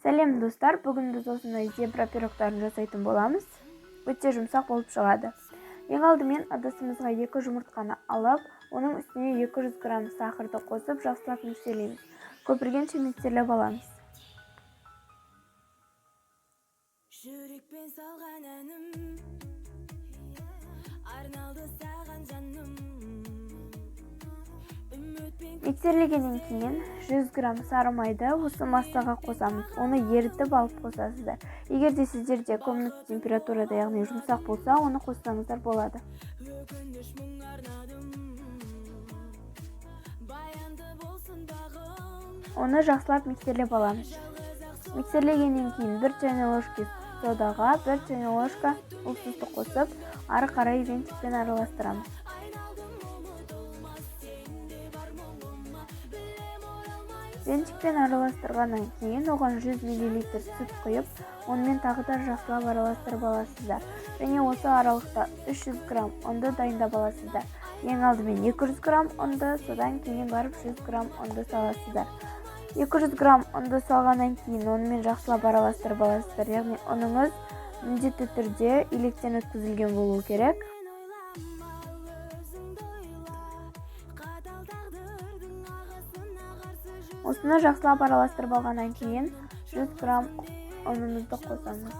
Сәлем достар, бүгін біз осындай зебра пирогтарын жасайтын боламыз. Өте жұмсақ болып шығады. Ең алдымен ыдысымызға 2 жұмыртқаны алып, оның үстіне 200 грамм сахарды қосып, жақсылап миксерлейміз. Көпіргенше миксерлеп аламыз. Жүрекпен салған әнім, арналды саған жаным. Миксерлегеннен кейін 100 грамм сары майды осы массаға қосамыз. Оны ерітіп алып қосасыздар. Егер де сіздерде комната температурада, яғни жұмсақ болса, оны қоссаңыздар болады. Оны жақсылап миксерлеп аламыз. Миксерлегеннен кейін 1 чайный ложка содаға 1 чайный ложка уксусты қосып, ары қарай венчикпен араластырамыз. Венчикпен араластырғаннан кейін оған 100 мл сүт құйып, онымен тағы да жақсылап араластырып аласыздар. Және осы аралықта 300 грамм ұнды дайындап аласыздар. Ең алдымен 200 грамм ұнды, содан кейін барып 100 грамм ұнды саласыздар. 200 грамм ұнды салғаннан кейін онымен жақсылап араластырып аласыздар. Яғни ұныңыз міндетті түрде електен өткізілген болуы керек. Осыны жақсылап араластырып алғаннан кейін 100 грамм ұнымызды қосамыз.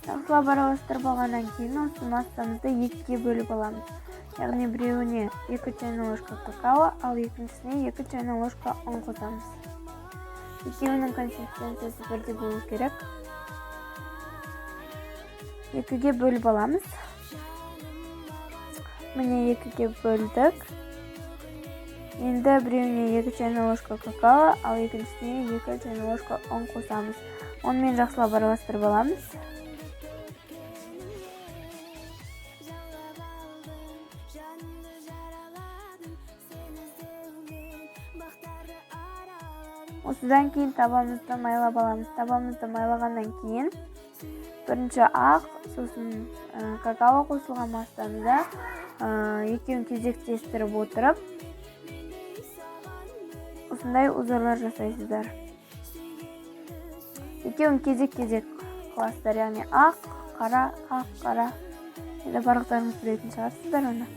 Жақсылап араластырып алғаннан кейін осы массамызды 2-ге бөліп аламыз. Яғни біреуіне 2 чайный ложка какао, ал екіншісіне 2 чайный ложка ұн қосамыз. Екеуінің консистенциясы бірдей болу керек. 2-ге бөліп аламыз. Міне 2-ге бөлдік. Енді біреуіне 2 чайный ложка какао, ал екіншісіне 2 чайный ложка ұн қосамыз. Онымен жақсылап араластырып аламыз. Осыдан кейін табамызды майлап аламыз. Табамызды майлағаннан кейін бірінші ақ, сосын какао қосылған массаны екеуін кезектестіріп отырып, осындай узорлар жасайсыздар. Екеуін кезек-кезек қыласыздар, яғни ақ, қара. Енді барлықтарыңыз білетін шығарсыздар оны.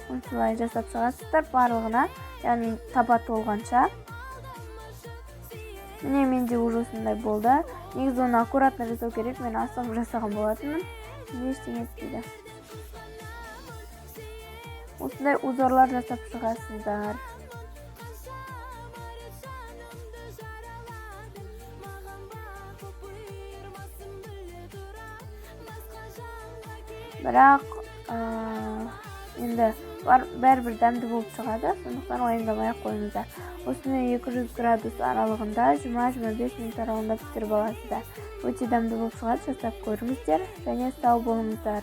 Осылай жасап шығасыздар барлығына, яғни таба толғанша. Міне менде уже осындай болды. Негізі оны аккуратно жасау керек, мен асығып жасаған болатынмын. Ештеңе етпейді. Осындай узорлар жасап шығасыздар. Бірақ енді бәрібір дәмді болып шығады, сондықтан уайымдамай-ақ қойыңыздар. Осыны 200 градус аралығында 20-25 минут аралығында пісіріп аласыздар. Өте дәмді болып шығады, жасап көріңіздер және сау болыңыздар.